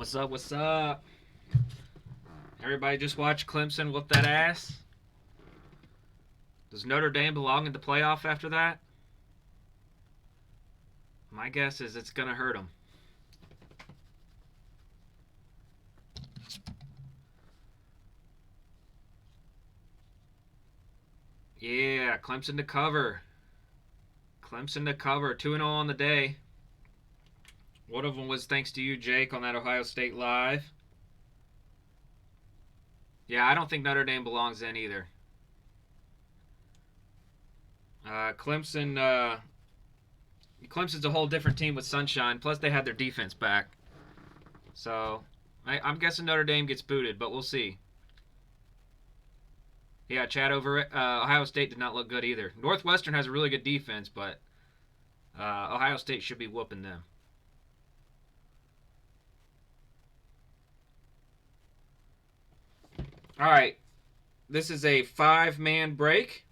What's up? What's up? Everybody just watch Clemson whoop that ass? Does Notre Dame belong in the playoff after that? My guess is it's going to hurt them. Yeah, Clemson to cover. Clemson to cover. 2-0 on the day. One of them was thanks to you, Jake, on that Ohio State Live. Yeah, I don't think Notre Dame belongs in either. Clemson's a whole different team with Sunshine. Plus, they had their defense back. So, I'm guessing Notre Dame gets booted, but we'll see. Yeah, Chad over Ohio State did not look good either. Northwestern has a really good defense, but Ohio State should be whooping them. All right, this is a 5-man break.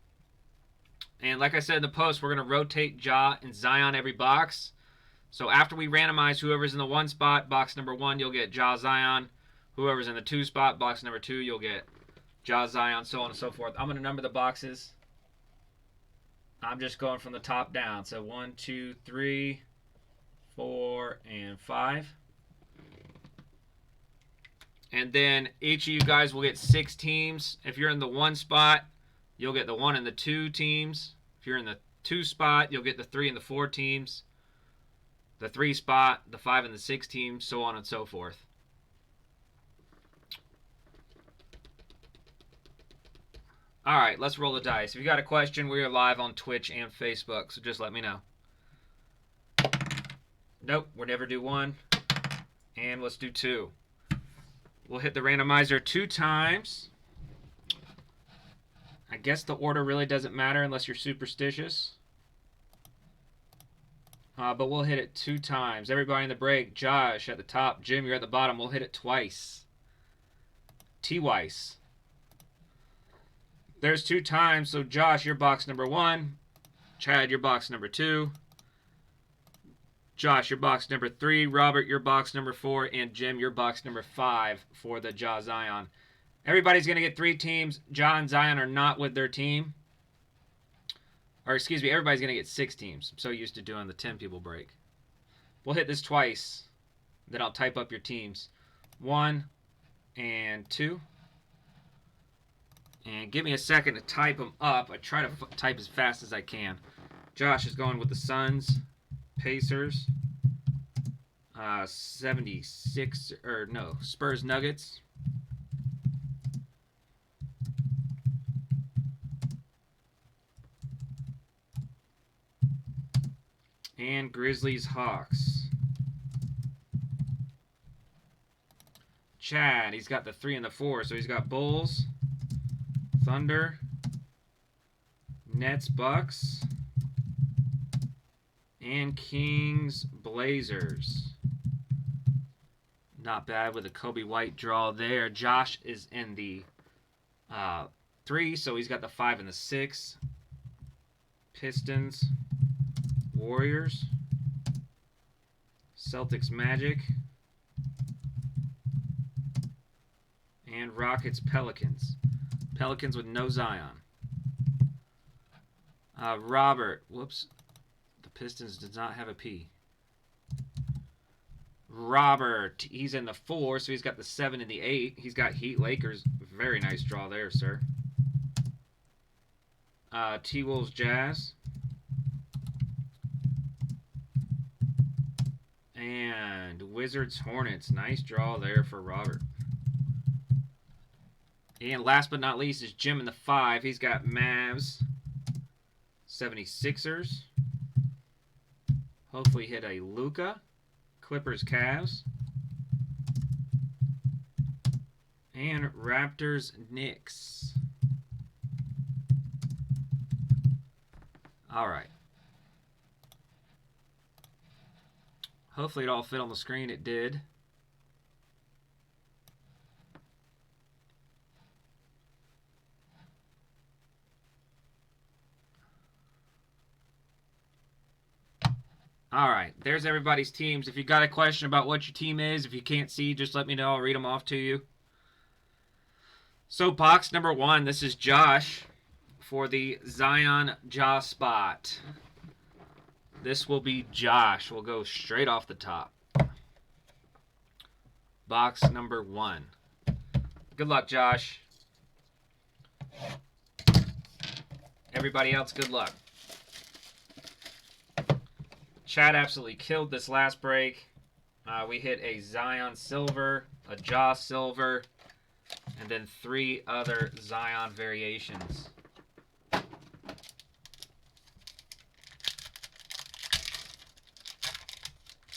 And like I said in the post, we're going to rotate Ja and Zion every box. So after we randomize whoever's in the 1 spot, box number 1, you'll get Ja Zion. Whoever's in the 2 spot, box number 2, you'll get Ja Zion, so on and so forth. I'm going to number the boxes. I'm just going from the top down. So 1, 2, 3, 4, and 5. And then each of you guys will get 6 teams. If you're in the 1 spot, you'll get the 1 and the 2 teams. If you're in the 2 spot, you'll get the 3 and the 4 teams. The 3 spot, the 5 and the 6 teams, so on and so forth. All right, let's roll the dice. If you got a question, we are live on Twitch and Facebook, so just let me know. Nope, we'll never do 1. And let's do 2. We'll hit the randomizer 2 times. I guess the order really doesn't matter unless you're superstitious. But we'll hit it 2 times. Everybody in the break. Josh at the top. Jim, you're at the bottom. We'll hit it twice. T-Weiss. There's 2 times. So Josh, your box number 1. Chad, your box number 2. Josh, your box number 3. Robert, your box number 4. And Jim, your box number 5 for the Ja Zion. Everybody's going to get 3 teams. Ja and Zion are not with their team. Or excuse me, everybody's going to get 6 teams. I'm so used to doing the 10 people break. We'll hit this twice. Then I'll type up your teams. 1 and 2. And give me a second to type them up. I try to type as fast as I can. Josh is going with the Suns, Pacers, 76, or no, Spurs, Nuggets. And Grizzlies, Hawks. Chad, he's got the 3 and the 4, so he's got Bulls, Thunder, Nets, Bucks, and Kings, Blazers. Not bad with a Kobe White draw there. Josh is in the 3, so he's got the 5 and the 6. Pistons, Warriors, Celtics, Magic, and Rockets, Pelicans. Pelicans with no Zion. Robert, whoops, the Pistons does not have a P. Robert, he's in the 4, so he's got the 7 and the 8. He's got Heat, Lakers. Very nice draw there, sir. T-Wolves, Jazz. And Wizards, Hornets. Nice draw there for Robert. And last but not least is Jim in the 5. He's got Mavs, 76ers. Hopefully hit a Luka. Clippers, Cavs. And Raptors, Knicks. All right. Hopefully it all fit on the screen. It did. All right, there's everybody's teams. If you got a question about what your team is, if you can't see, just let me know. I'll read them off to you. So box number 1, this is Josh for the Zion Ja spot. This will be Josh. We'll go straight off the top. Box number 1. Good luck, Josh. Everybody else, good luck. Chad absolutely killed this last break. We hit a Zion silver, a Ja silver, and then 3 other Zion variations.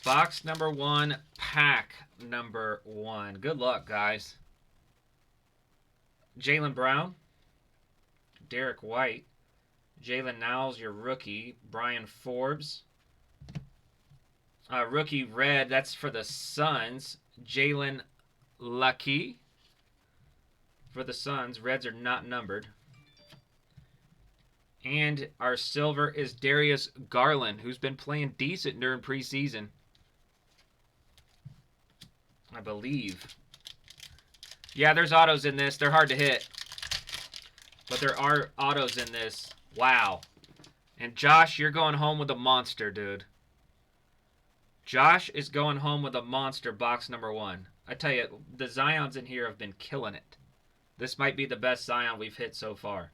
Box number 1, pack number 1. Good luck, guys. Jaylen Brown, Derek White, Jalen Niles, your rookie, Brian Forbes. Rookie red, that's for the Suns, Jalen Lucky. For the Suns, reds are not numbered. And our silver is Darius Garland, who's been playing decent during preseason, I believe. Yeah, there's autos in this. They're hard to hit, but there are autos in this. Wow. And Josh, you're going home with a monster, dude. Josh is going home with a monster, box number 1. I tell you, the Zions in here have been killing it. This might be the best Zion we've hit so far.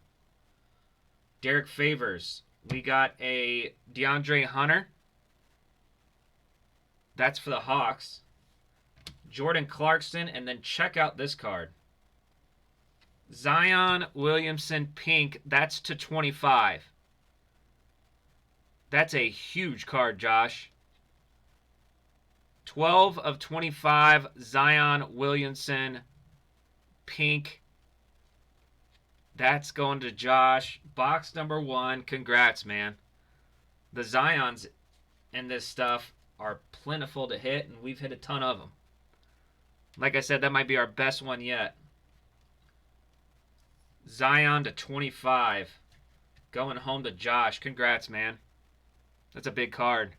Derek Favors. We got a DeAndre Hunter. That's for the Hawks. Jordan Clarkson, and then check out this card. Zion Williamson pink. That's to 25. That's a huge card, Josh. 12 of 25, Zion Williamson pink. That's going to Josh. Box number 1. Congrats, man. The Zions in this stuff are plentiful to hit, and we've hit a ton of them. Like I said, that might be our best one yet. Zion to 25. Going home to Josh. Congrats, man. That's a big card.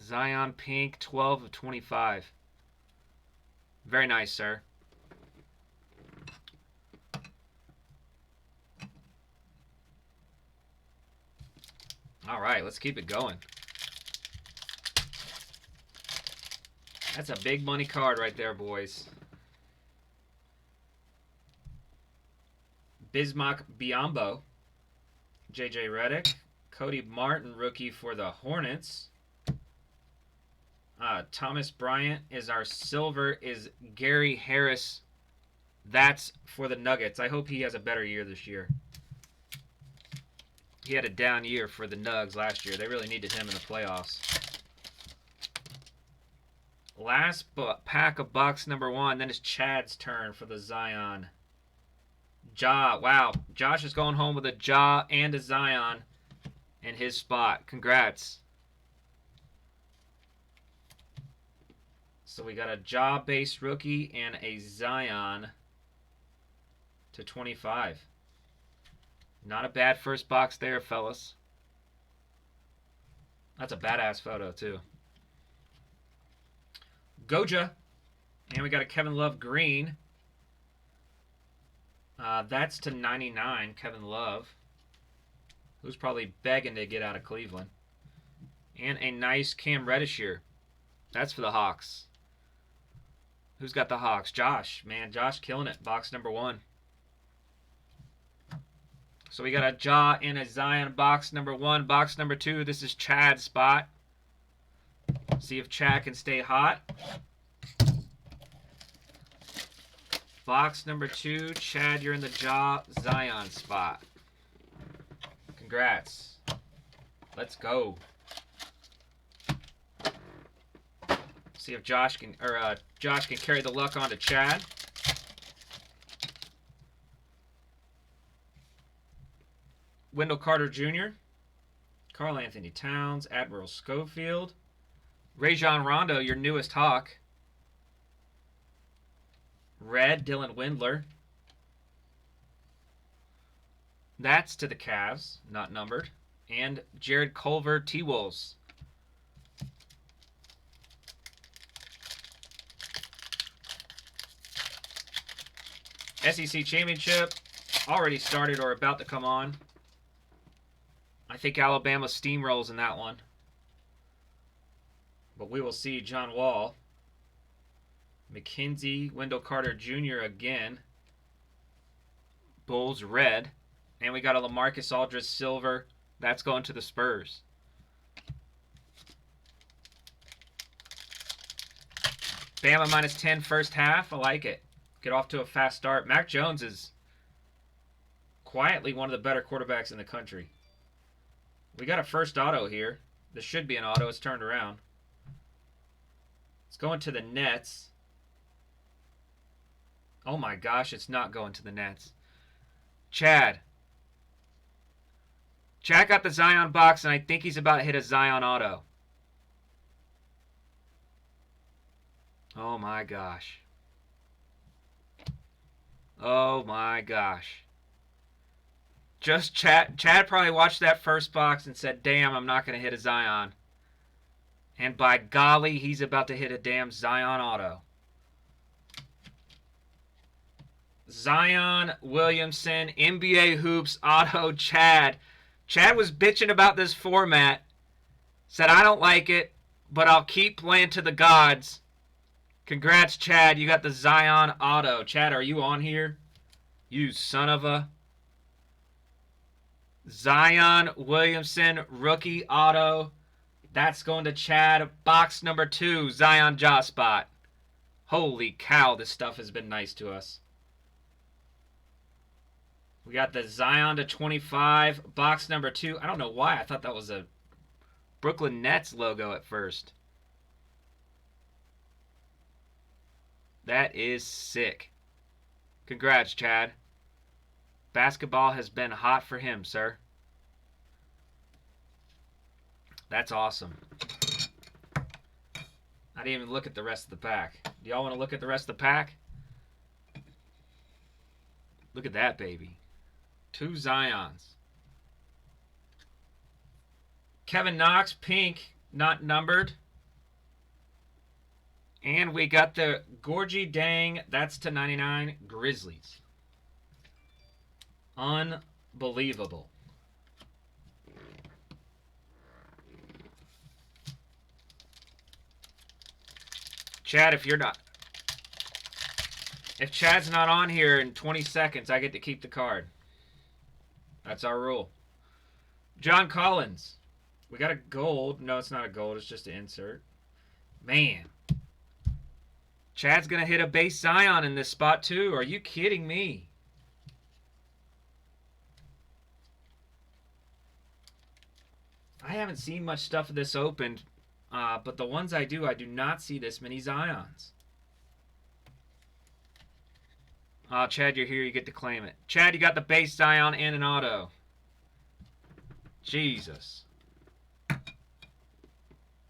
Zion pink, 12 of 25. Very nice, sir. All right, let's keep it going. That's a big money card right there, boys. Bismack Biyombo, J.J. Redick, Cody Martin, rookie for the Hornets. Thomas Bryant is our silver, is Gary Harris. That's for the Nuggets. I hope he has a better year this year. He had a down year for the Nugs last year. They really needed him in the playoffs. Last pack of box number 1. Then it's Chad's turn for the Zion. Ja. Wow. Josh is going home with a Ja and a Zion in his spot. Congrats. So we got a Ja base rookie and a Zion to 25. Not a bad first box there, fellas. That's a badass photo, too. Goja. And we got a Kevin Love green. That's to 99, Kevin Love, who's probably begging to get out of Cleveland. And a nice Cam Reddish here. That's for the Hawks. Who's got the Hawks? Josh. Man, Josh killing it. Box number 1. So we got a Ja and a Zion box number 1. Box number 2, this is Chad's spot. See if Chad can stay hot. Box number 2, Chad, you're in the Ja Zion spot. Congrats. Let's go. See if Josh can carry the luck on to Chad. Wendell Carter Jr., Karl Anthony Towns, Admiral Schofield, Rajon Rondo, your newest Hawk. Red, Dylan Windler. That's to the Cavs, not numbered. And Jared Culver, T-Wolves. SEC Championship already started or about to come on. I think Alabama steamrolls in that one. But we will see. John Wall. McKenzie, Wendell Carter Jr. again. Bulls red. And we got a LaMarcus Aldridge silver. That's going to the Spurs. Bama minus 10 first half. I like it. Get off to a fast start. Mac Jones is quietly one of the better quarterbacks in the country. We got a first auto here. This should be an auto. It's turned around. It's going to the Nets. Oh my gosh, it's not going to the Nets. Chad. Chad got the Zion box, and I think he's about to hit a Zion auto. Oh my gosh. Oh my gosh. Just Chad probably watched that first box and said, damn, I'm not going to hit a Zion. And by golly, he's about to hit a damn Zion auto. Zion Williamson, NBA Hoops auto Chad. Chad was bitching about this format. Said, I don't like it, but I'll keep playing to the gods. Congrats, Chad. You got the Zion auto. Chad, are you on here? You son of a... Zion Williamson rookie auto. That's going to Chad. Box number 2, Zion Ja spot. Holy cow, this stuff has been nice to us. We got the Zion to 25. Box number 2. I don't know why. I thought that was a Brooklyn Nets logo at first. That is sick. Congrats, Chad. Basketball has been hot for him, sir. That's awesome. I didn't even look at the rest of the pack. Do y'all want to look at the rest of the pack? Look at that, baby. 2 Zions. Kevin Knox, pink, not numbered. And we got the Gorgie Dang, that's to 99, Grizzlies. Unbelievable. Chad, if Chad's not on here in 20 seconds, I get to keep the card. That's our rule. John Collins. We got a gold. No, it's not a gold. It's just an insert. Man. Chad's going to hit a base Zion in this spot, too. Are you kidding me? I haven't seen much stuff of this opened, but the ones I do not see this many Zions. Chad, you're here. You get to claim it. Chad, you got the base Zion and an auto. Jesus. I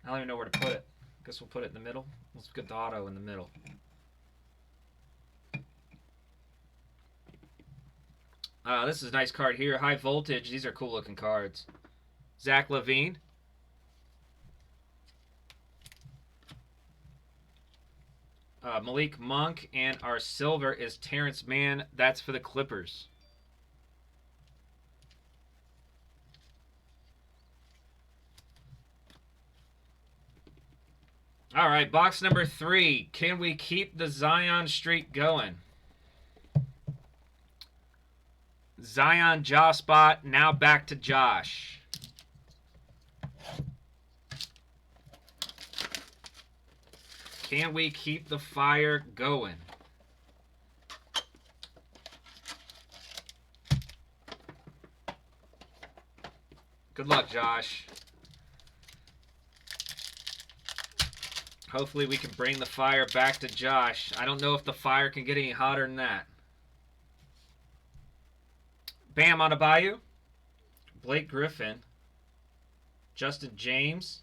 don't even know where to put it. Guess we'll put it in the middle. Let's get the auto in the middle. This is a nice card here. High voltage. These are cool looking cards. Zach LaVine. Malik Monk, and our silver is Terrence Mann. That's for the Clippers. All right, box number 3. Can we keep the Zion streak going? Zion Ja spot. Now back to Josh. Can we keep the fire going? Good luck, Josh. Hopefully we can bring the fire back to Josh. I don't know if the fire can get any hotter than that. Bam Adebayo. Blake Griffin. Justin James.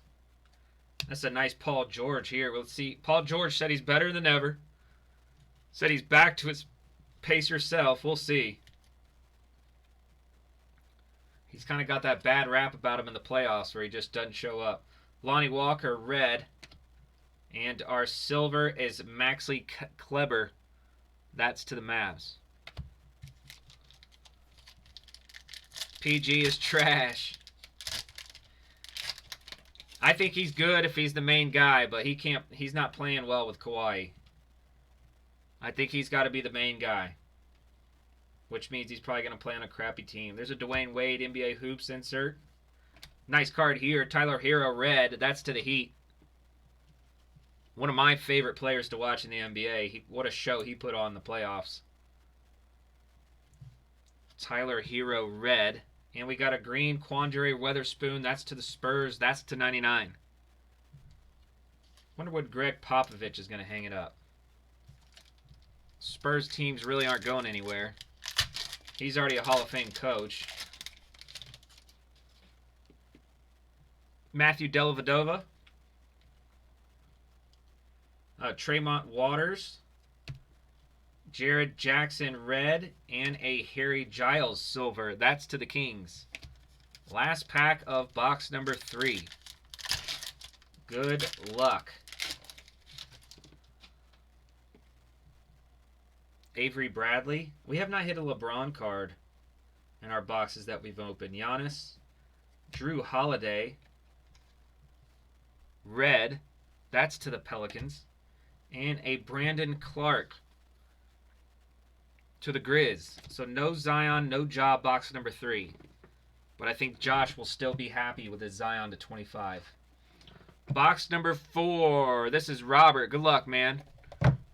That's a nice Paul George here. Let's see. Paul George said he's better than ever. Said he's back to his Pacer self. We'll see. He's kind of got that bad rap about him in the playoffs where he just doesn't show up. Lonnie Walker, red. And our silver is Maxi Kleber. That's to the Mavs. PG is trash. I think he's good if he's the main guy, but he's not playing well with Kawhi. I think he's got to be the main guy, which means he's probably going to play on a crappy team. There's a Dwayne Wade NBA Hoops insert. Nice card here. Tyler Hero, red. That's to the Heat. One of my favorite players to watch in the NBA. What a show he put on in the playoffs. Tyler Hero, red. And we got a green Quandre Weatherspoon. That's to the Spurs. That's to 99. Wonder what Greg Popovich is going to hang it up. Spurs teams really aren't going anywhere. He's already a Hall of Fame coach. Matthew Dellavedova. Tremont Waters. Jared Jackson, red. And a Harry Giles, silver. That's to the Kings. Last pack of box number 3. Good luck. Avery Bradley. We have not hit a LeBron card in our boxes that we've opened. Giannis. Drew Holiday. Red. That's to the Pelicans. And a Brandon Clark to the Grizz. So no Zion, no Ja, box number 3. But I think Josh will still be happy with his Zion to 25. Box number 4. This is Robert. Good luck, man.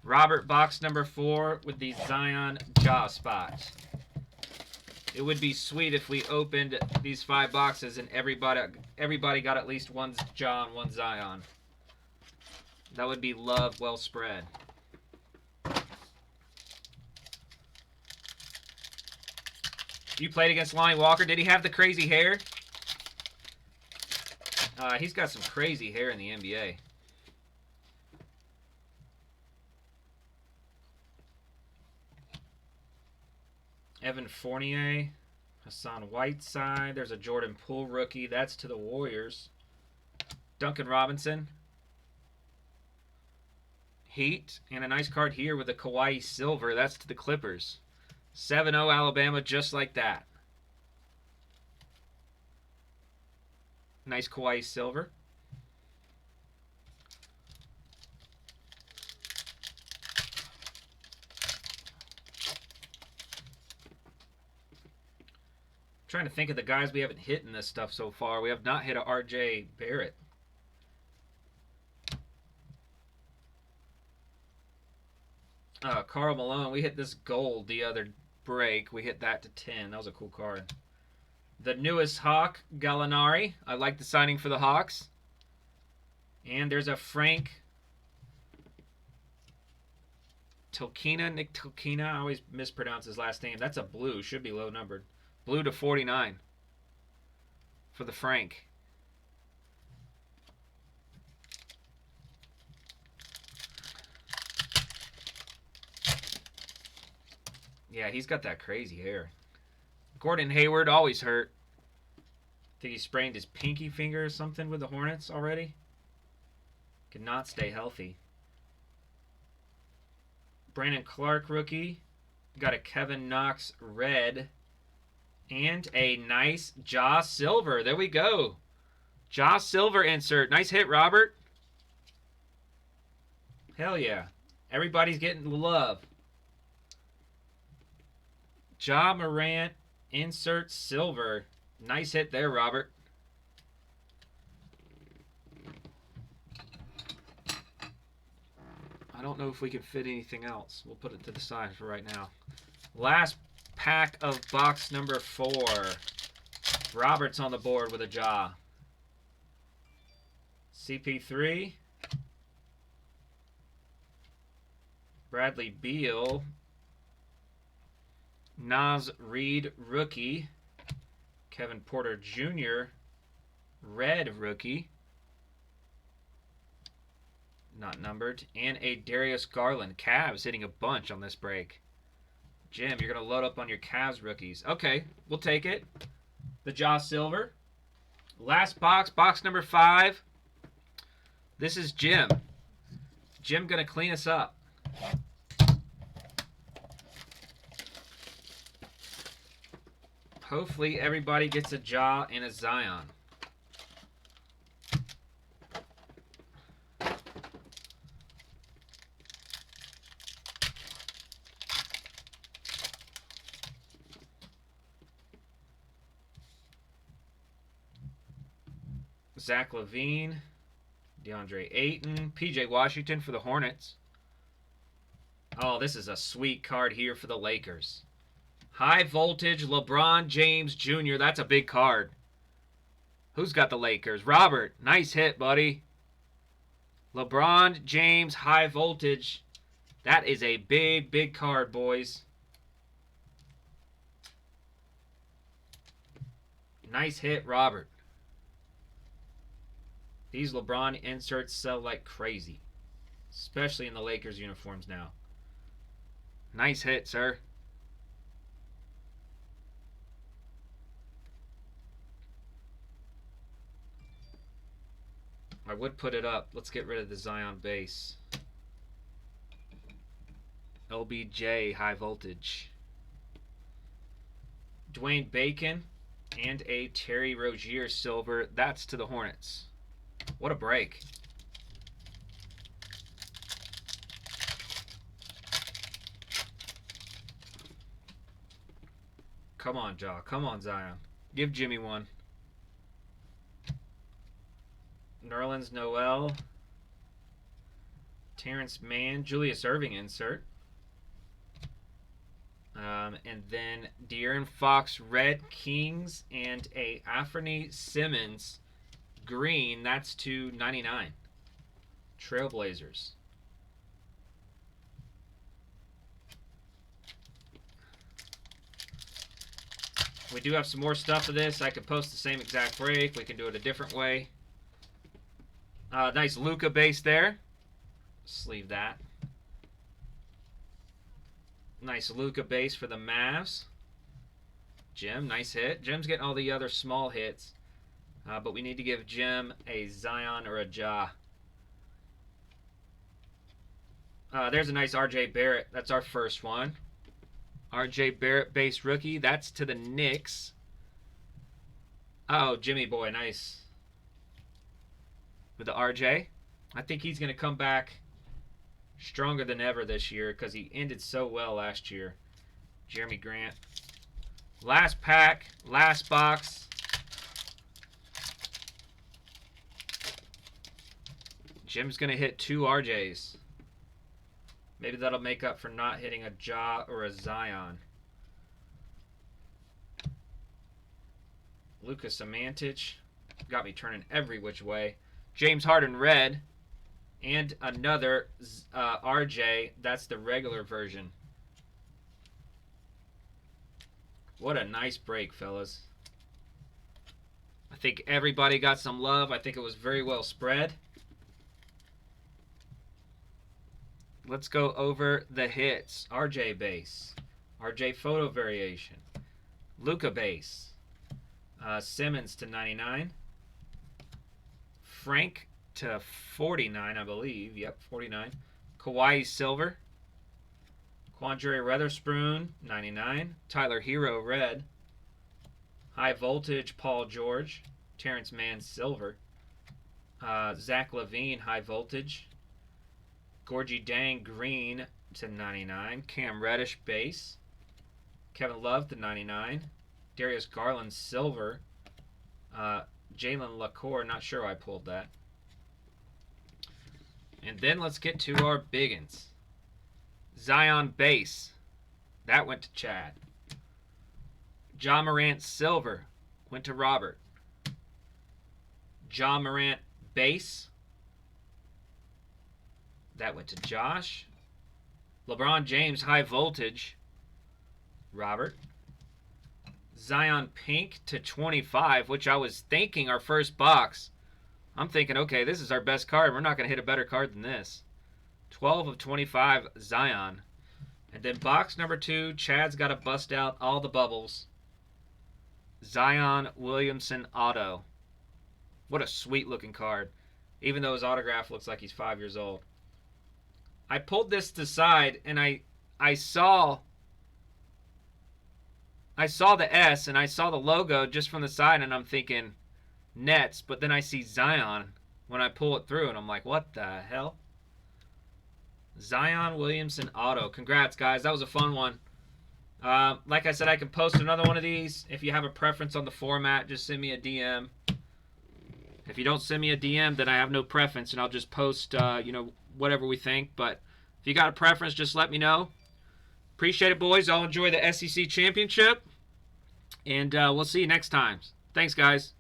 Robert, box number 4 with the Zion Ja spot. It would be sweet if we opened these 5 boxes and everybody got at least one Ja and one Zion. That would be love well spread. You played against Lonnie Walker. Did he have the crazy hair? He's got some crazy hair in the NBA. Evan Fournier, Hassan Whiteside. There's a Jordan Poole rookie. That's to the Warriors. Duncan Robinson. Heat. And a nice card here with a Kawhi silver. That's to the Clippers. 7-0 Alabama, just like that. Nice Kawhi silver. Trying to think of the guys we haven't hit in this stuff so far. We have not hit a RJ Barrett. Karl Malone. We hit this gold the other break. We hit that to 10. That was a cool card. The newest Hawk, Gallinari. I like the signing for the Hawks. And there's a Frank Tilkina. Nick Tilkina. I always mispronounce his last name. That's a blue. Should be low numbered. Blue to 49 for the Frank. Yeah, he's got that crazy hair. Gordon Hayward, always hurt. I think he sprained his pinky finger or something with the Hornets already. Cannot stay healthy. Brandon Clark, rookie. Got a Kevin Knox, red. And a nice Ja silver. There we go. Ja silver insert. Nice hit, Robert. Hell yeah. Everybody's getting love. Ja Morant insert silver. Nice hit there, Robert. I don't know if we can fit anything else. We'll put it to the side for right now. Last pack of box number 4. Robert's on the board with a Ja. CP3. Bradley Beal. Naz Reid, rookie. Kevin Porter Jr., red rookie. Not numbered. And a Darius Garland. Cavs hitting a bunch on this break. Jim, you're going to load up on your Cavs rookies. Okay, we'll take it. the Ja Silver. Last box, box number 5. This is Jim. Jim gonna clean us up. Hopefully everybody gets a Ja and a Zion. Zach LaVine, DeAndre Ayton, PJ Washington for the Hornets. Oh, this is a sweet card here for the Lakers. High voltage LeBron James Jr. That's a big card. Who's got the Lakers? Robert. Nice hit, buddy. LeBron James high voltage. That is a big, big card, boys. Nice hit, Robert. These LeBron inserts sell like crazy, especially in the Lakers uniforms now. Nice hit, sir. I would put it up. Let's get rid of the Zion base. LBJ high voltage. Dwayne Bacon and a Terry Rozier silver. That's to the Hornets. What a break. Come on, Ja. Come on, Zion. Give Jimmy one. Nerlens Noel. Terrence Mann. Julius Erving insert. And then De'Aaron Fox Red Kings and a Anthony Simmons green. That's to 99. Trailblazers. We do have some more stuff of this. I could post the same exact break. We can do it a different way. Nice Luka base there. Sleeve that. Nice Luka base for the Mavs. Jim, nice hit. Jim's getting all the other small hits. But we need to give Jim a Zion or a Ja. There's a nice R.J. Barrett. That's our first one. R.J. Barrett base rookie. That's to the Knicks. Oh, Jimmy boy, nice. With the R.J. I think he's going to come back stronger than ever this year because he ended so well last year. Jeremy Grant. Last pack, last box. Jim's going to hit 2 RJs. Maybe that'll make up for not hitting a Ja or a Zion. Lucas Samantich. Got me turning every which way. James Harden red. And another RJ. That's the regular version. What a nice break, fellas. I think everybody got some love. I think it was very well spread. Let's go over the hits. RJ base. RJ photo variation. Luka base. Simmons to 99. Frank to 49, I believe. Yep, 49. Kawhi silver. Quandre Weatherspoon, 99. Tyler Hero red. High voltage Paul George. Terrence Mann silver. Zach LaVine high voltage. Gorgie Dang green to 99. Cam Reddish base. Kevin Love to 99. Darius Garland silver. Jalen LaCour, not sure why I pulled that. And then let's get to our biggins. Zion base. That went to Chad. Ja Morant silver went to Robert. Ja Morant base. That went to Josh. LeBron James high voltage. Robert. Zion pink to 25, which I was thinking our first box. I'm thinking, okay, this is our best card. We're not going to hit a better card than this. 12 of 25 Zion. And then box number 2, Chad's got to bust out all the bubbles. Zion Williamson auto. What a sweet looking card. Even though his autograph looks like he's 5 years old. I pulled this to the side and I saw the S and I saw the logo just from the side and I'm thinking Nets, but then I see Zion when I pull it through and I'm like, what the hell? Zion Williamson auto. Congrats, guys. That was a fun one. Like I said, I can post another one of these. If you have a preference on the format, just send me a DM. If you don't send me a DM, then I have no preference, and I'll just post, whatever we think. But if you got a preference, just let me know. Appreciate it, boys. I'll enjoy the SEC championship, and we'll see you next time. Thanks, guys.